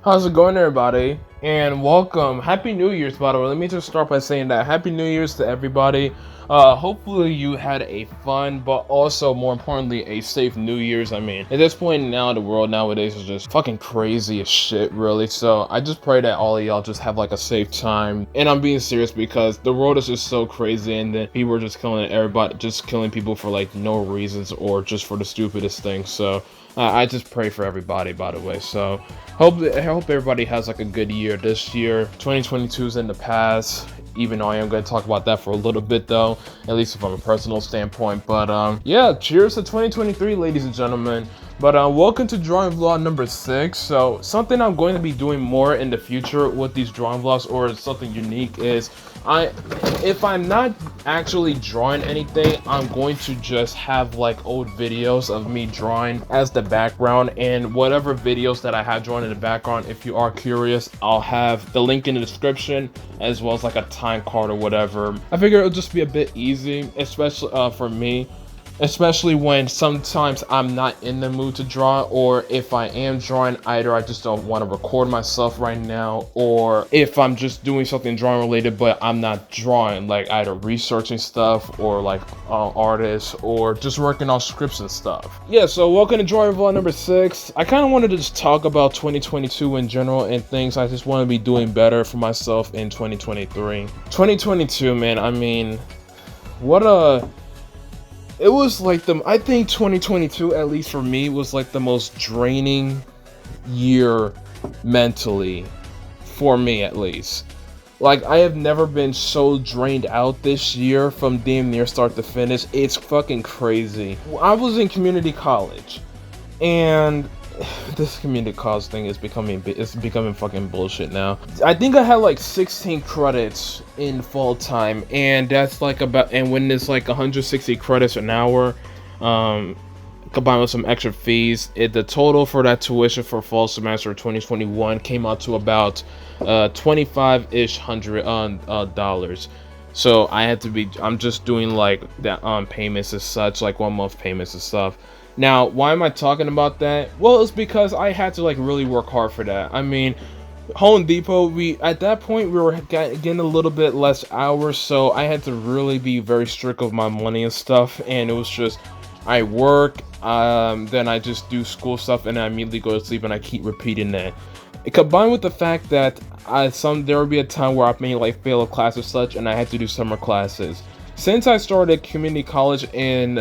How's it going, everybody? And welcome. Happy New Year's, by the way. Let me just start by saying that. Happy New Year's to everybody. Hopefully you had a fun, but also more importantly, a safe New Year's. I mean, at this point now, the world nowadays is just fucking crazy as shit, really. So I just pray that all of y'all just have like a safe time. And I'm being serious because the world is just so crazy, and then people are just killing everybody, just killing people for like no reasons or just for the stupidest things. So I just pray for everybody, by the way. So I hope everybody has like a good year this year. 2022 is in the past, even though I am going to talk about that for a little bit though, at least from a personal standpoint. But yeah, cheers to 2023, ladies and gentlemen. But welcome to drawing vlog number 6. So something I'm going to be doing more in the future with these drawing vlogs, or something unique, is if I'm not actually drawing anything, I'm going to just have like old videos of me drawing as the background, and whatever videos that I have drawn in the background, if you are curious, I'll have the link in the description, as well as like a time card or whatever. I figure it'll just be a bit easy, especially for me, especially when sometimes I'm not in the mood to draw, or if I am drawing, either I just don't want to record myself right now, or if I'm just doing something drawing related but I'm not drawing, like either researching stuff or like artists, or just working on scripts and stuff. Yeah, so welcome to drawing vlog number 6. I kind of wanted to just talk about 2022 in general and things I just want to be doing better for myself in 2023. 2022, man, I mean, it was like I think 2022, at least for me, was like the most draining year mentally, for me at least. Like, I have never been so drained out this year from damn near start to finish. It's fucking crazy. I was in community college, and this community college thing is becoming fucking bullshit now. I think I had like 16 credits in fall time, and that's like and when it's like 160 credits an hour, combined with some extra fees, the total for that tuition for fall semester 2021 came out to about 25-ish hundred dollars. So I'm just doing like that payments as such, like 1 month payments and stuff. Now, why am I talking about that? Well, it's because I had to like really work hard for that. I mean, Home Depot, at that point we were getting a little bit less hours, so I had to really be very strict with my money and stuff. And it was just, I work, then I just do school stuff, and I immediately go to sleep, and I keep repeating that. Combined with the fact that there would be a time where I may like fail a class or such, and I had to do summer classes. Since I started community college in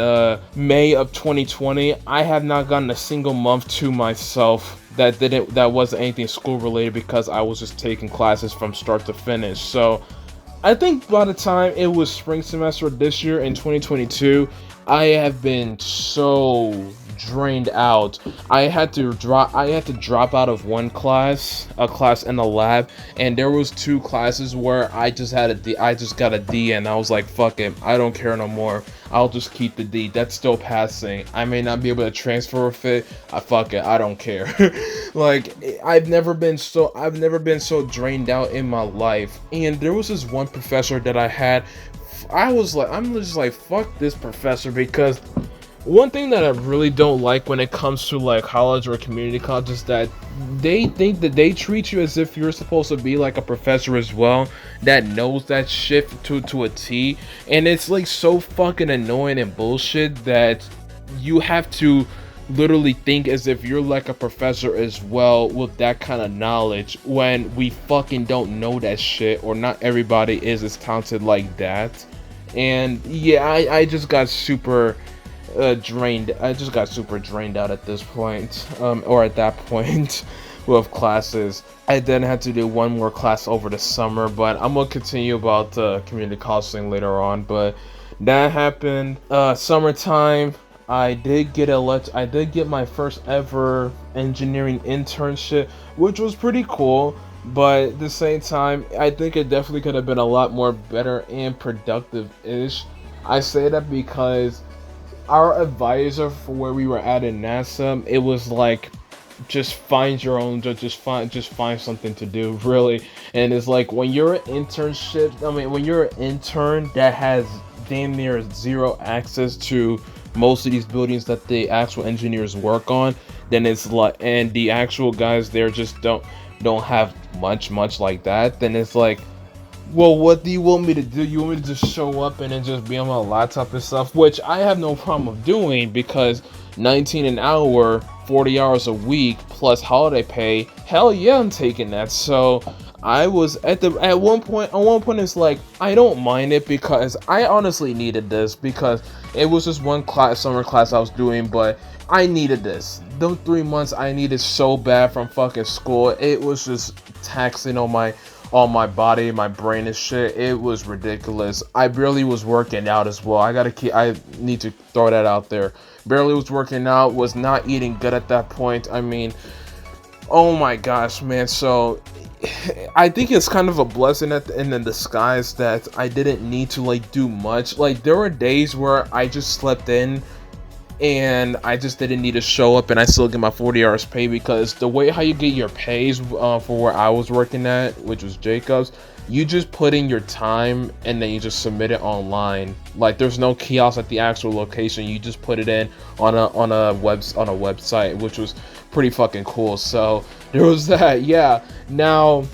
May of 2020, I have not gotten a single month to myself that wasn't anything school related, because I was just taking classes from start to finish. So I think by the time it was spring semester this year in 2022, I have been so drained out. I had to drop out of one class, a class in the lab, and there was 2 classes where I just got a D, and I was like, fuck it, I don't care no more. I'll just keep the D. That's still passing. I may not be able to transfer with it. Fuck it, I don't care. Like, I've never been so drained out in my life. And there was this one professor that I had. I'm just like, fuck this professor, because one thing that I really don't like when it comes to like college or community college is that they think that they treat you as if you're supposed to be like a professor as well, that knows that shit to a T. And it's like so fucking annoying and bullshit that you have to literally think as if you're like a professor as well with that kind of knowledge, when we fucking don't know that shit, or not everybody is as talented like that. And yeah, I just got super drained. I just got super drained out at this point, or at that point with classes. I then had to do one more class over the summer, but I'm gonna continue about community college thing later on. But that happened. Summertime, I did get my first ever engineering internship, which was pretty cool. But at the same time, I think it definitely could have been a lot more better and productive-ish. I say that because our advisor for where we were at in NASA, it was like, just find something to do, really. And it's like, when you're when you're an intern that has damn near zero access to most of these buildings that the actual engineers work on, then it's like, and the actual guys there just don't have much like that, then it's like, well, what do you want me to do? You want me to just show up and then just be on my laptop and stuff, which I have no problem of doing, because 19 an hour, 40 hours a week plus holiday pay, hell yeah, I'm taking that. So I was at one point it's like, I don't mind it, because I honestly needed this, because it was just one summer class I was doing, but I needed this. Those 3 months I needed so bad from fucking school. It was just taxing on my body, my brain and shit. It was ridiculous. I barely was working out as well. I need to throw that out there. Barely was working out, was not eating good at that point. I mean, oh my gosh, man. So I think it's kind of a blessing at the end in disguise that I didn't need to like do much. Like, there were days where I just slept in and I just didn't need to show up, and I still get my 40 hours pay, because the way how you get your pays for where I was working at, which was Jacobs, you just put in your time and then you just submit it online. Like, there's no kiosk at the actual location. You just put it in on a website, which was pretty fucking cool. So there was that. Yeah. Now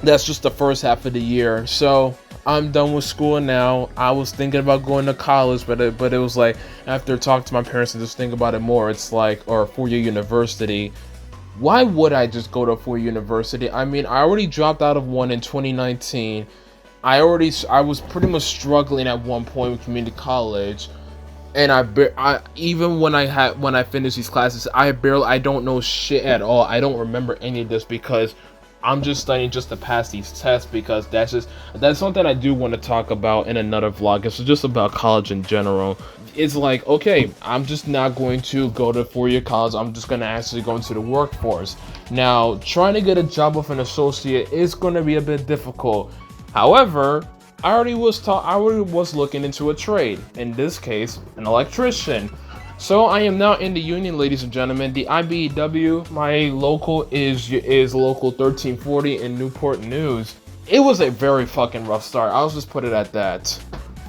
that's just the first half of the year. So I'm done with school now. I was thinking about going to college, but it was like, after talking to my parents and just think about it more, it's like, or a 4-year university. Why would I just go to a 4-year university? I mean, I already dropped out of one in 2019. I was pretty much struggling at one point with community college, and even when I finished these classes, I don't know shit at all. I don't remember any of this, because I'm just studying just to pass these tests, because that's something I do want to talk about in another vlog. It's just about college in general. It's like, okay, I'm just not going to go to 4-year college. I'm just going to actually go into the workforce. Now, trying to get a job with an associate is going to be a bit difficult. However, I already was looking into a trade. In this case, an electrician. So I am now in the union, ladies and gentlemen. The IBEW, my local is local 1340 in Newport News. It was a very fucking rough start. I'll just put it at that.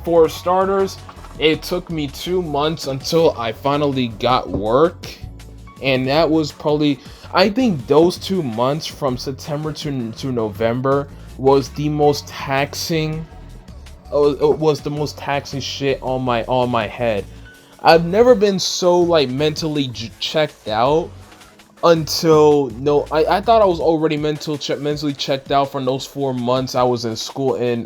For starters, it took me 2 months until I finally got work, and that was probably, I think those 2 months from September to November was the most taxing. It was the most taxing shit on my head. I've never been so like mentally checked out until I thought I was already mentally checked out from those 4 months I was in school in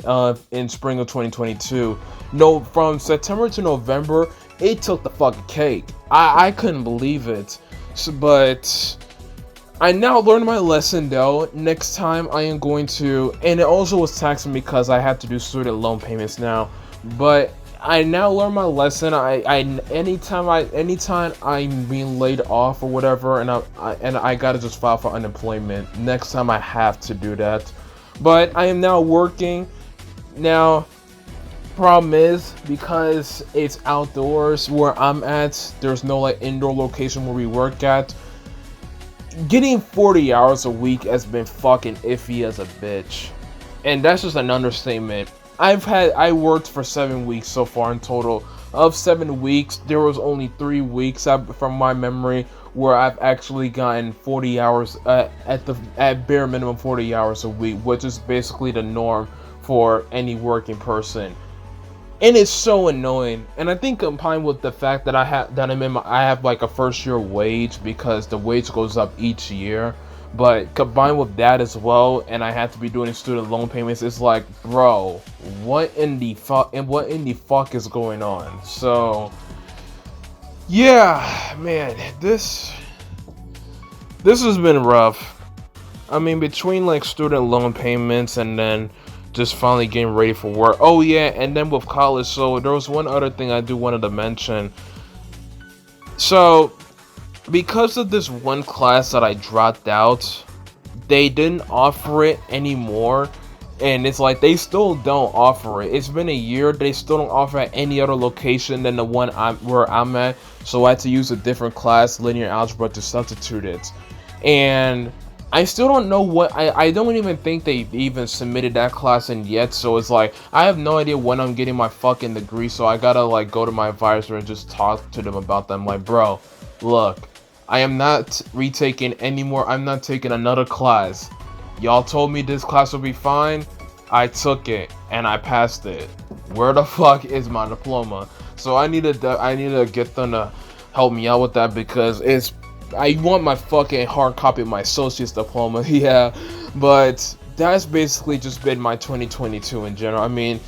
spring of 2022. No, from September to November, it took the fucking cake. I couldn't believe it. So, but I now learned my lesson though. Next time I am going to, and it also was taxing because I have to do student loan payments now, but I now learned my lesson. Anytime I'm being laid off or whatever, and I gotta just file for unemployment. Next time I have to do that. But I am now working. Now, problem is, because it's outdoors where I'm at, there's no like indoor location where we work at. Getting 40 hours a week has been fucking iffy as a bitch. And that's just an understatement. I worked for 7 weeks so far in total. Of 7 weeks, there was only 3 weeks from my memory where I've actually gotten 40 hours at bare minimum 40 hours a week, which is basically the norm for any working person. And it's so annoying. And I think combined with the fact that I have like a first year wage, because the wage goes up each year. But combined with that as well, and I have to be doing student loan payments, it's like, bro, what in the fuck is going on? So yeah, man, this has been rough. I mean, between like student loan payments and then just finally getting ready for work. Oh yeah, and then with college, so there was one other thing I wanted to mention. So because of this one class that I dropped out, they didn't offer it anymore, and it's like they still don't offer it. It's been a year, they still don't offer at any other location than the one where I'm at, so I had to use a different class, linear algebra, to substitute it. And I still don't know what, I don't even think they even submitted that class in yet, so it's like, I have no idea when I'm getting my fucking degree, so I gotta like go to my advisor and just talk to them about them, like, bro, look, I am not retaking anymore. I'm not taking another class. Y'all told me this class would be fine. I took it and I passed it. Where the fuck is my diploma? So I need to get them to help me out with that, because I want my fucking hard copy of my associate's diploma. Yeah, but that's basically just been my 2022 in general. I mean,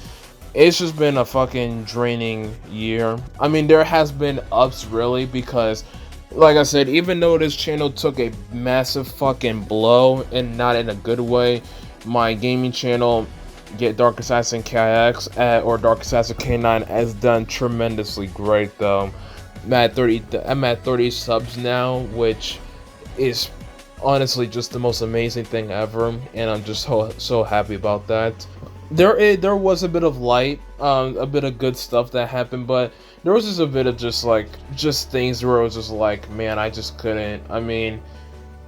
it's just been a fucking draining year. I mean, there has been ups, really, because like I said, even though this channel took a massive fucking blow, and not in a good way, my gaming channel, Get Dark Assassin KX or Dark Assassin K9, has done tremendously great though. I'm at 30 subs now, which is honestly just the most amazing thing ever, and I'm just so happy about that. There was a bit of light, a bit of good stuff that happened, but there was just a bit of just things where it was just like, man, I just couldn't. I mean,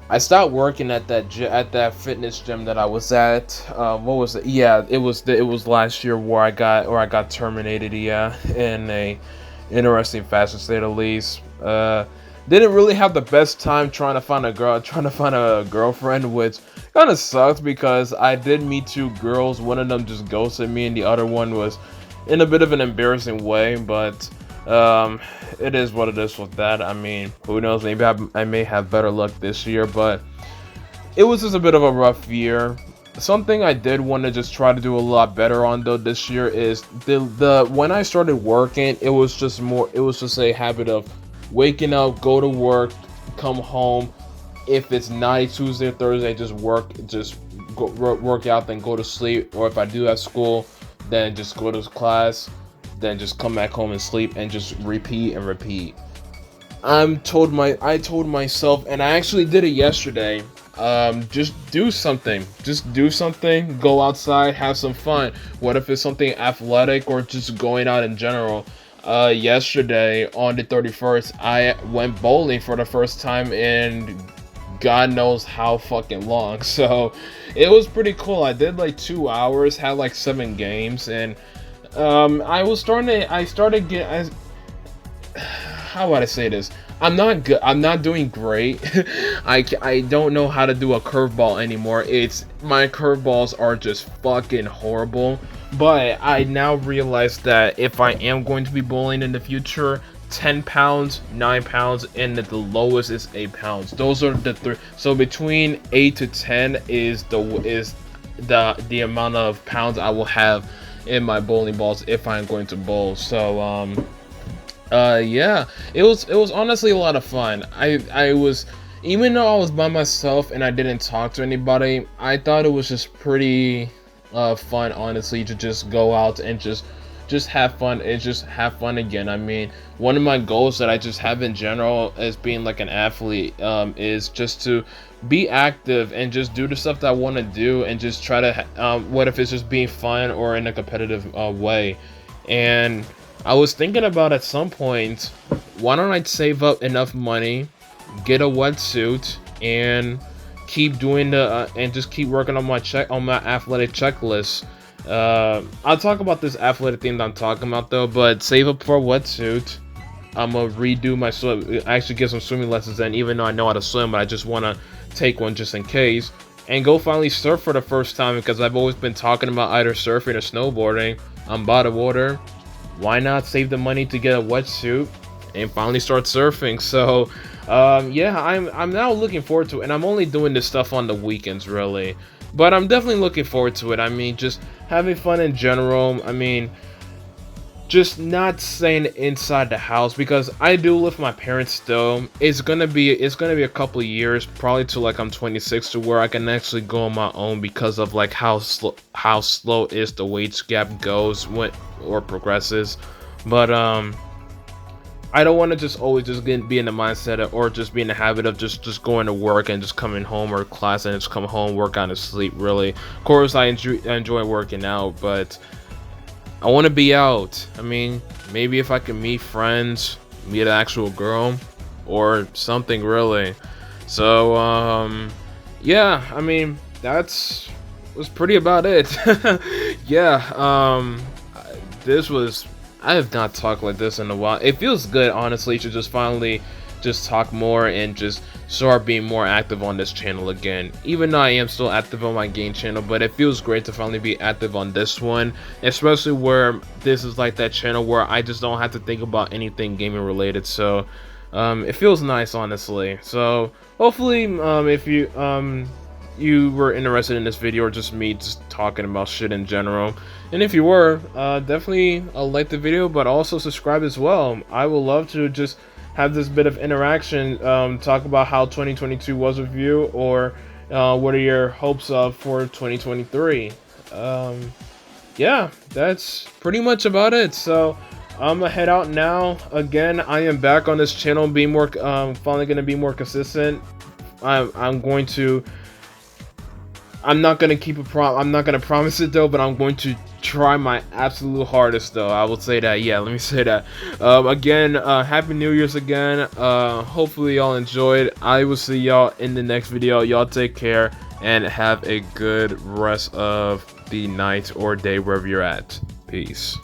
I stopped working at that fitness gym that I was at. What was it? Yeah, it was last year where I got terminated. Yeah, in a interesting fashion, to say the least. Didn't really have the best time trying to find a girlfriend, which kind of sucked, because I did meet two girls. One of them just ghosted me, and the other one was in a bit of an embarrassing way. But it is what it is with that. I mean, who knows? Maybe I may have better luck this year, but it was just a bit of a rough year. Something I did want to just try to do a lot better on though this year is the when I started working, it was just a habit of waking up, go to work, come home. If it's not a Tuesday or Thursday, just work out, then go to sleep. Or if I do have school, then just go to class, then just come back home and sleep, and just repeat and repeat. I told myself, and I actually did it yesterday. Just do something. Go outside, have some fun. What if it's something athletic or just going out in general? Yesterday on the 31st, I went bowling for the first time in God knows how fucking long. So it was pretty cool. I did like 2 hours, had like 7 games, and how would I say this? I'm not good. I'm not doing great. I don't know how to do a curveball anymore. My curveballs are just fucking horrible. But I now realize that if I am going to be bowling in the future, 10 pounds, 9 pounds, and the lowest is 8 pounds. Those are the three. So between 8 to 10 is the amount of pounds I will have in my bowling balls if I'm going to bowl. So yeah, it was honestly a lot of fun. I was, even though I was by myself and I didn't talk to anybody, I thought it was just pretty fun, honestly, to just go out and just have fun and just have fun again. I mean, one of my goals that I just have in general as being like an athlete is just to be active and just do the stuff that I want to do, and just try to what if it's just being fun or in a competitive way. And I was thinking about, at some point, why don't I save up enough money, get a wetsuit, and keep doing and just keep working on my athletic checklist. I'll talk about this athletic thing that I'm talking about though, but save up for a wetsuit. I'm gonna redo my swim. Actually, get some swimming lessons in, even though I know how to swim, but I just want to take one just in case. And go finally surf for the first time, because I've always been talking about either surfing or snowboarding. I'm by the water. Why not save the money to get a wetsuit and finally start surfing? So yeah, I'm now looking forward to it, and I'm only doing this stuff on the weekends, really, but I'm definitely looking forward to it. I mean, just having fun in general. I mean, just not staying inside the house, because I do live with my parents still. It's gonna be a couple of years, probably to like I'm 26, to where I can actually go on my own, because of like how slow is the wage gap goes or progresses. But I don't want to just always be in the mindset or just be in the habit of just going to work and just coming home, or class and just come home, work out, and sleep. Really, of course, I enjoy working out, but I want to be out. I mean, maybe if I can meet friends, meet an actual girl, or something, really. So yeah, I mean, was pretty about it. Yeah, I have not talked like this in a while. It feels good, honestly, to just finally just talk more and just start being more active on this channel again. Even though I am still active on my game channel, but it feels great to finally be active on this one, especially where this is like that channel where I just don't have to think about anything gaming related. So it feels nice, honestly. So hopefully if you were interested in this video, or just me just talking about shit in general, and if you were, definitely like the video, but also subscribe as well. I would love to just have this bit of interaction, talk about how 2022 was with you, or what are your hopes for 2023. Yeah, that's pretty much about it. So I'm gonna head out now. Again, I am back on this channel, being more finally gonna be more consistent. I'm not gonna keep I'm not gonna promise it though, but I'm going to try my absolute hardest though. I will say that. Yeah, let me say that. Again, Happy New Year's again. Hopefully y'all enjoyed. I will see y'all in the next video. Y'all take care and have a good rest of the night or day wherever you're at. Peace.